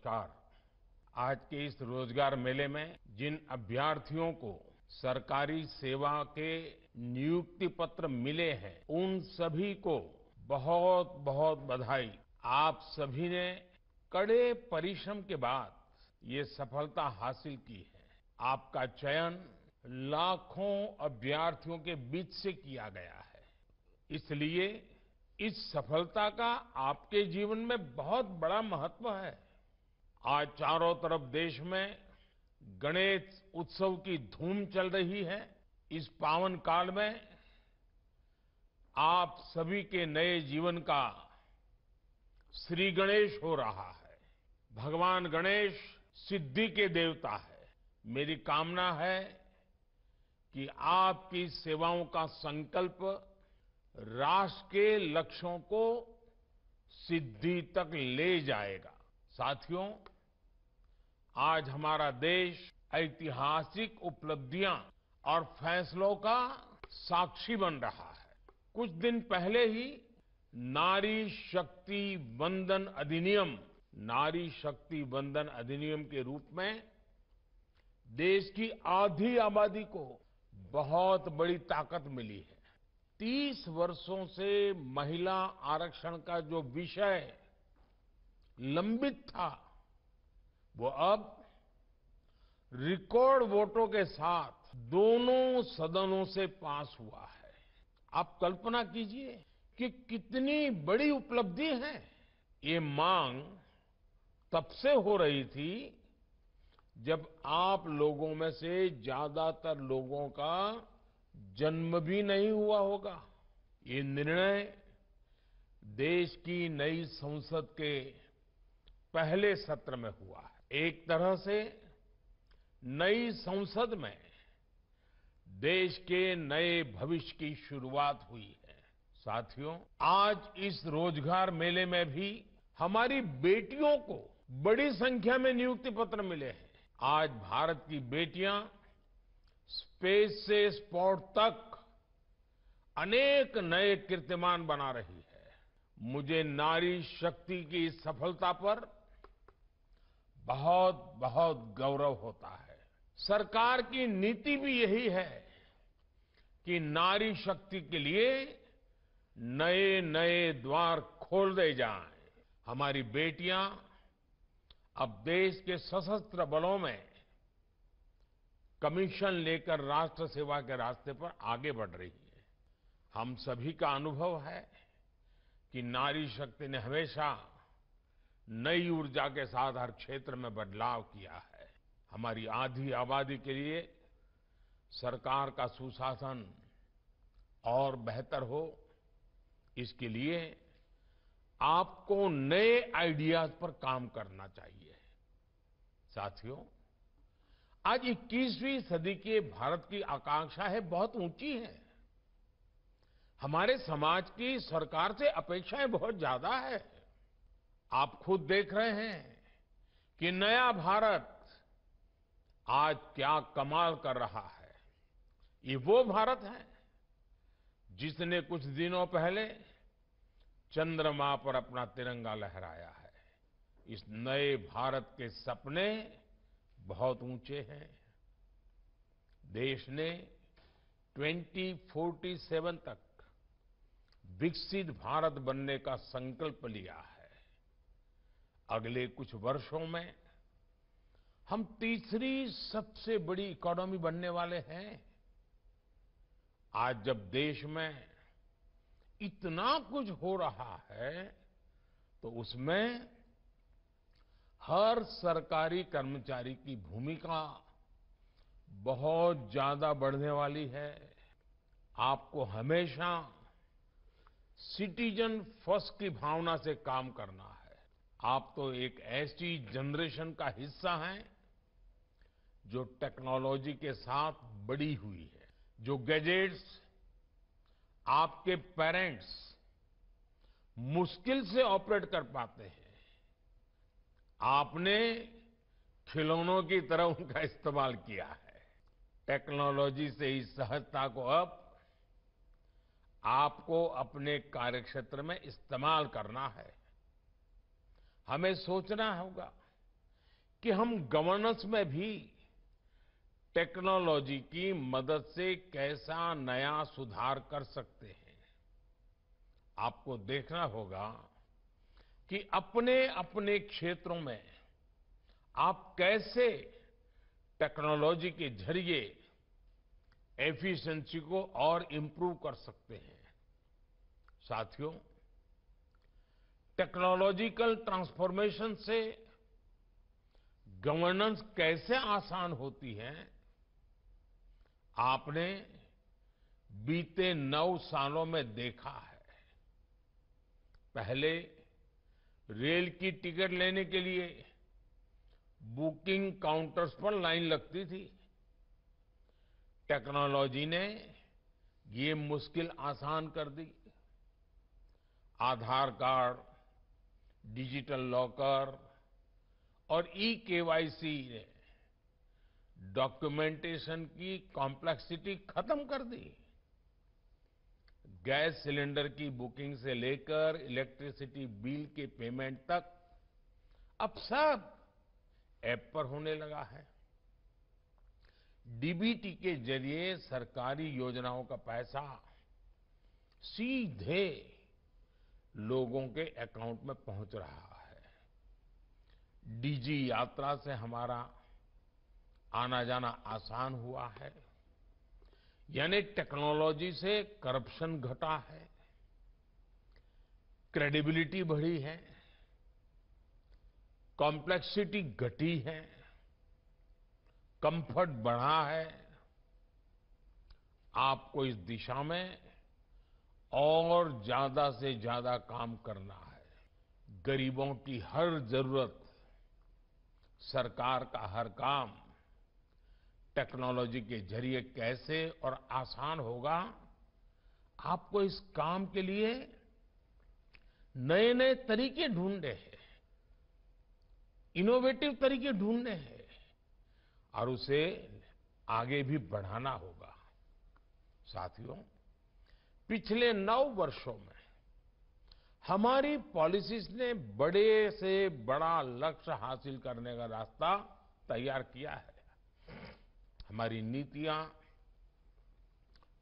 नमस्कार। आज के इस रोजगार मेले में जिन अभ्यर्थियों को सरकारी सेवा के नियुक्ति पत्र मिले हैं, उन सभी को बहुत बहुत बधाई। आप सभी ने कड़े परिश्रम के बाद ये सफलता हासिल की है। आपका चयन लाखों अभ्यर्थियों के बीच से किया गया है। इसलिए इस सफलता का आपके जीवन में बहुत बड़ा महत्व है। आज चारों तरफ देश में गणेश उत्सव की धूम चल रही है। इस पावन काल में आप सभी के नए जीवन का श्री गणेश हो रहा है। भगवान गणेश सिद्धि के देवता है। मेरी कामना है कि आपकी सेवाओं का संकल्प राष्ट्र के लक्ष्यों को सिद्धि तक ले जाएगा। साथियों, आज हमारा देश ऐतिहासिक उपलब्धियां और फैसलों का साक्षी बन रहा है। कुछ दिन पहले ही नारी शक्ति वंदन अधिनियम के रूप में देश की आधी आबादी को बहुत बड़ी ताकत मिली है। 30 वर्षों से महिला आरक्षण का जो विषय लंबित था, वो अब रिकॉर्ड वोटों के साथ दोनों सदनों से पास हुआ है। आप कल्पना कीजिए कि कितनी बड़ी उपलब्धि है। ये मांग तब से हो रही थी जब आप लोगों में से ज्यादातर लोगों का जन्म भी नहीं हुआ होगा। ये निर्णय देश की नई संसद के पहले सत्र में हुआ है। एक तरह से नई संसद में देश के नए भविष्य की शुरुआत हुई है। साथियों, आज इस रोजगार मेले में भी हमारी बेटियों को बड़ी संख्या में नियुक्ति पत्र मिले हैं। आज भारत की बेटियां स्पेस से स्पोर्ट तक अनेक नए कीर्तिमान बना रही है। मुझे नारी शक्ति की इस सफलता पर बहुत बहुत गौरव होता है। सरकार की नीति भी यही है कि नारी शक्ति के लिए नए नए द्वार खोल दे जाएं। हमारी बेटियां अब देश के सशस्त्र बलों में कमीशन लेकर राष्ट्र सेवा के रास्ते पर आगे बढ़ रही है। हम सभी का अनुभव है कि नारी शक्ति ने हमेशा नई ऊर्जा के साथ हर क्षेत्र में बदलाव किया है। हमारी आधी आबादी के लिए सरकार का सुशासन और बेहतर हो, इसके लिए आपको नए आइडियाज पर काम करना चाहिए। साथियों, आज 21वीं सदी के भारत की आकांक्षा है बहुत ऊंची है। हमारे समाज की सरकार से अपेक्षाएं बहुत ज्यादा है। आप खुद देख रहे हैं कि नया भारत आज क्या कमाल कर रहा है। ये वो भारत है जिसने कुछ दिनों पहले चंद्रमा पर अपना तिरंगा लहराया है। इस नए भारत के सपने बहुत ऊंचे हैं। देश ने 2047 तक विकसित भारत बनने का संकल्प लिया है। अगले कुछ वर्षों में हम तीसरी सबसे बड़ी इकोनॉमी बनने वाले हैं। आज जब देश में इतना कुछ हो रहा है, तो उसमें हर सरकारी कर्मचारी की भूमिका बहुत ज्यादा बढ़ने वाली है। आपको हमेशा सिटीजन फर्स्ट की भावना से काम करना है। आप तो एक ऐसी जनरेशन का हिस्सा हैं जो टेक्नोलॉजी के साथ बड़ी हुई है। जो गैजेट्स आपके पेरेंट्स मुश्किल से ऑपरेट कर पाते हैं, आपने खिलौनों की तरह उनका इस्तेमाल किया है। टेक्नोलॉजी से इस सहजता को अब आपको अपने कार्यक्षेत्र में इस्तेमाल करना है। हमें सोचना होगा कि हम गवर्नेंस में भी टेक्नोलॉजी की मदद से कैसा नया सुधार कर सकते हैं। आपको देखना होगा कि अपने अपने क्षेत्रों में आप कैसे टेक्नोलॉजी के जरिए एफिशिएंसी को और इंप्रूव कर सकते हैं। साथियों, टेक्नोलॉजिकल ट्रांसफॉर्मेशन से गवर्नेंस कैसे आसान होती है, आपने बीते 9 सालों में देखा है। पहले रेल की टिकट लेने के लिए बुकिंग काउंटर्स पर लाइन लगती थी। टेक्नोलॉजी ने ये मुश्किल आसान कर दी। आधार कार्ड, डिजिटल लॉकर और ई-केवाईसी ने डॉक्यूमेंटेशन की कॉम्प्लेक्सिटी खत्म कर दी। गैस सिलेंडर की बुकिंग से लेकर इलेक्ट्रिसिटी बिल के पेमेंट तक अब सब ऐप पर होने लगा है। डीबीटी के जरिए सरकारी योजनाओं का पैसा सीधे लोगों के अकाउंट में पहुंच रहा है। डीजी यात्रा से हमारा आना जाना आसान हुआ है। यानी टेक्नोलॉजी से करप्शन घटा है, क्रेडिबिलिटी बढ़ी है, कॉम्प्लेक्सिटी घटी है, कंफर्ट बढ़ा है। आपको इस दिशा में और ज्यादा से ज्यादा काम करना है। गरीबों की हर जरूरत, सरकार का हर काम टेक्नोलॉजी के जरिए कैसे और आसान होगा, आपको इस काम के लिए नए नए तरीके ढूंढने हैं, इनोवेटिव तरीके ढूंढने हैं और उसे आगे भी बढ़ाना होगा। साथियों, पिछले 9 वर्षों में हमारी पॉलिसीज ने बड़े से बड़ा लक्ष्य हासिल करने का रास्ता तैयार किया है। हमारी नीतियां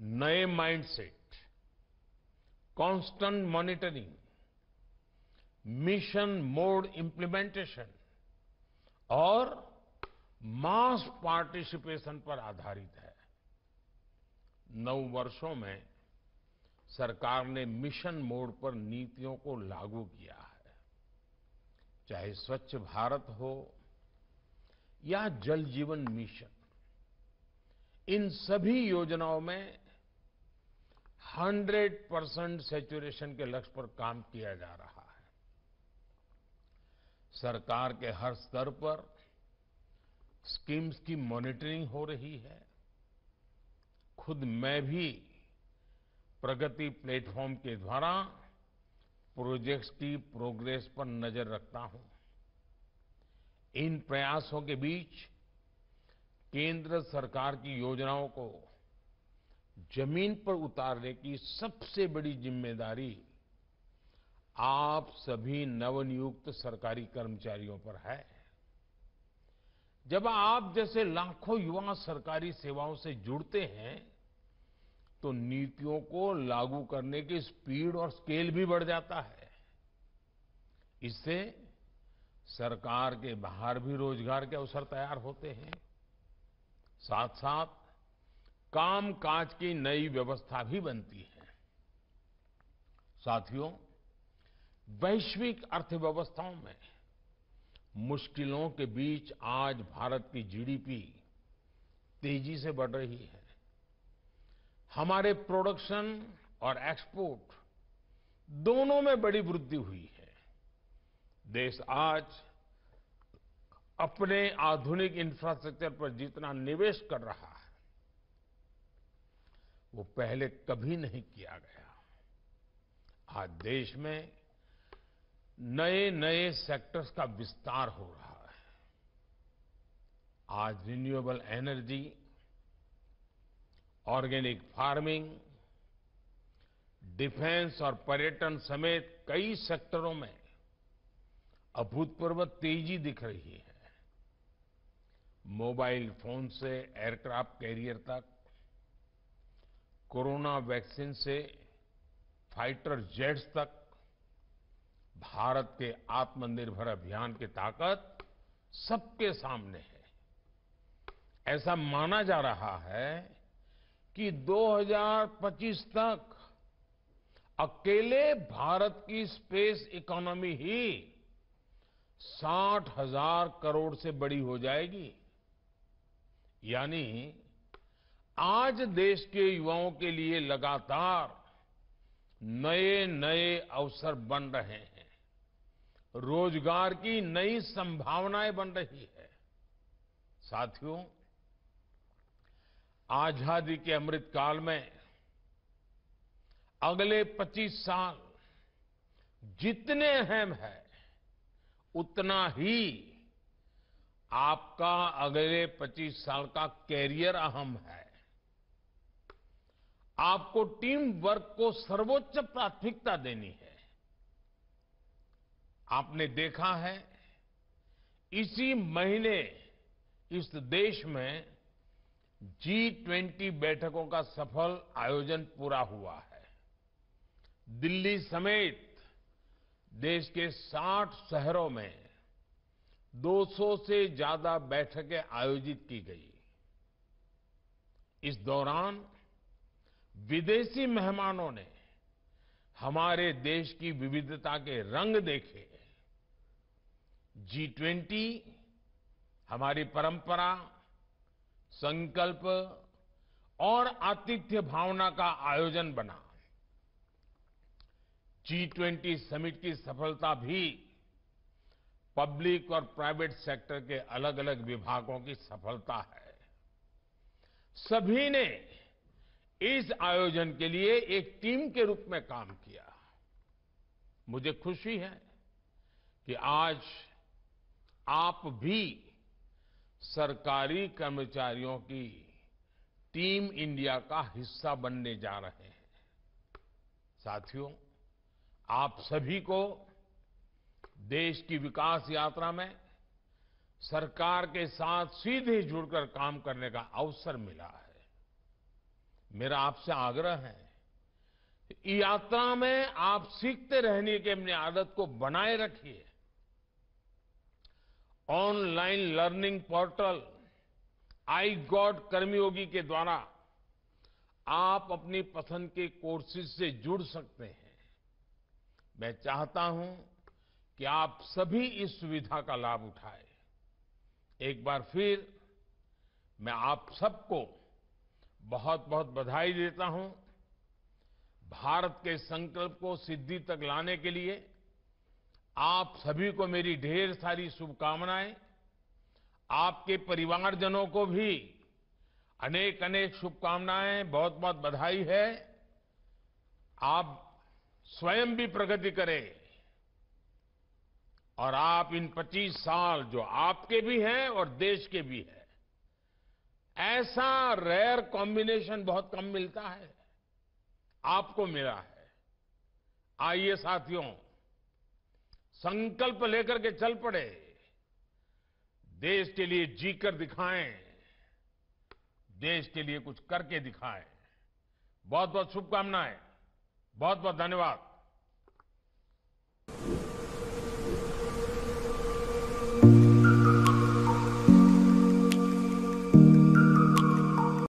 नए mindset, constant monitoring, mission mode implementation और मास पार्टिसिपेशन पर आधारित है। 9 वर्षों में सरकार ने मिशन मोड पर नीतियों को लागू किया है। चाहे स्वच्छ भारत हो या जल जीवन मिशन, इन सभी योजनाओं में 100% सैचुरेशन के लक्ष्य पर काम किया जा रहा है। सरकार के हर स्तर पर स्कीम्स की मॉनिटरिंग हो रही है। खुद मैं भी प्रगति प्लेटफॉर्म के द्वारा प्रोजेक्ट्स की प्रोग्रेस पर नजर रखता हूं। इन प्रयासों के बीच केंद्र सरकार की योजनाओं को जमीन पर उतारने की सबसे बड़ी जिम्मेदारी आप सभी नवनियुक्त सरकारी कर्मचारियों पर है। जब आप जैसे लाखों युवा सरकारी सेवाओं से जुड़ते हैं तो नीतियों को लागू करने की स्पीड और स्केल भी बढ़ जाता है। इससे सरकार के बाहर भी रोजगार के अवसर तैयार होते हैं। साथ साथ कामकाज की नई व्यवस्था भी बनती है। साथियों, वैश्विक अर्थव्यवस्थाओं में मुश्किलों के बीच आज भारत की जीडीपी तेजी से बढ़ रही है। हमारे प्रोडक्शन और एक्सपोर्ट दोनों में बड़ी वृद्धि हुई है। देश आज अपने आधुनिक इंफ्रास्ट्रक्चर पर जितना निवेश कर रहा है, वो पहले कभी नहीं किया गया। आज देश में नए नए सेक्टर्स का विस्तार हो रहा है। आज renewable energy, organic farming, defence और पर्यटन समेत कई सेक्टरों में अभूतपूर्व तेजी दिख रही है। मोबाइल फोन से एयरक्राफ्ट कैरियर तक, कोरोना वैक्सीन से फाइटर जेट्स तक, भारत के आत्मनिर्भर अभियान की ताकत सबके सामने है। ऐसा माना जा रहा है कि 2025 तक अकेले भारत की स्पेस इकोनॉमी ही 60,000 करोड़ से बड़ी हो जाएगी। यानी आज देश के युवाओं के लिए लगातार नए नए अवसर बन रहे हैं, रोजगार की नई संभावनाएं बन रही है। साथियों, आजादी के अमृत काल में अगले 25 साल जितने अहम है, उतना ही आपका अगले 25 साल का कैरियर अहम है। आपको टीम वर्क को सर्वोच्च प्राथमिकता देनी है। आपने देखा है, इसी महीने इस देश में G20 बैठकों का सफल आयोजन पूरा हुआ है। दिल्ली समेत देश के 60 शहरों में 200 से ज्यादा बैठकें आयोजित की गई। इस दौरान विदेशी मेहमानों ने हमारे देश की विविधता के रंग देखे। G20 हमारी परंपरा, संकल्प और आतिथ्य भावना का आयोजन बना। G20 समिट की सफलता भी पब्लिक और प्राइवेट सेक्टर के अलग अलग विभागों की सफलता है। सभी ने इस आयोजन के लिए एक टीम के रूप में काम किया। मुझे खुशी है कि आज आप भी सरकारी कर्मचारियों की टीम इंडिया का हिस्सा बनने जा रहे हैं। साथियों, आप सभी को देश की विकास यात्रा में सरकार के साथ सीधे जुड़कर काम करने का अवसर मिला है। मेरा आपसे आग्रह है, यात्रा में आप सीखते रहने की अपनी आदत को बनाए रखिए। Online learning portal iGOT Karmayogi के द्वारा आप अपनी पसंद के कोर्सेज से जुड़ सकते हैं। मैं चाहता हूं कि आप सभी इस सुविधा का लाभ उठाएं। एक बार फिर मैं आप सबको बहुत बहुत बधाई देता हूं। भारत के संकल्प को सिद्धि तक लाने के लिए आप सभी को मेरी ढेर सारी शुभकामनाएं। आपके परिवारजनों को भी अनेक अनेक शुभकामनाएं, बहुत बहुत बधाई है। आप स्वयं भी प्रगति करें और आप इन 25 साल जो आपके भी हैं और देश के भी हैं, ऐसा रेयर कॉम्बिनेशन बहुत कम मिलता है, आपको मिला है। आइए साथियों, संकल्प लेकर के चल पड़े, देश के लिए जीकर दिखाएं, देश के लिए कुछ करके दिखाएं। बहुत बहुत शुभकामनाएं, बहुत बहुत धन्यवाद।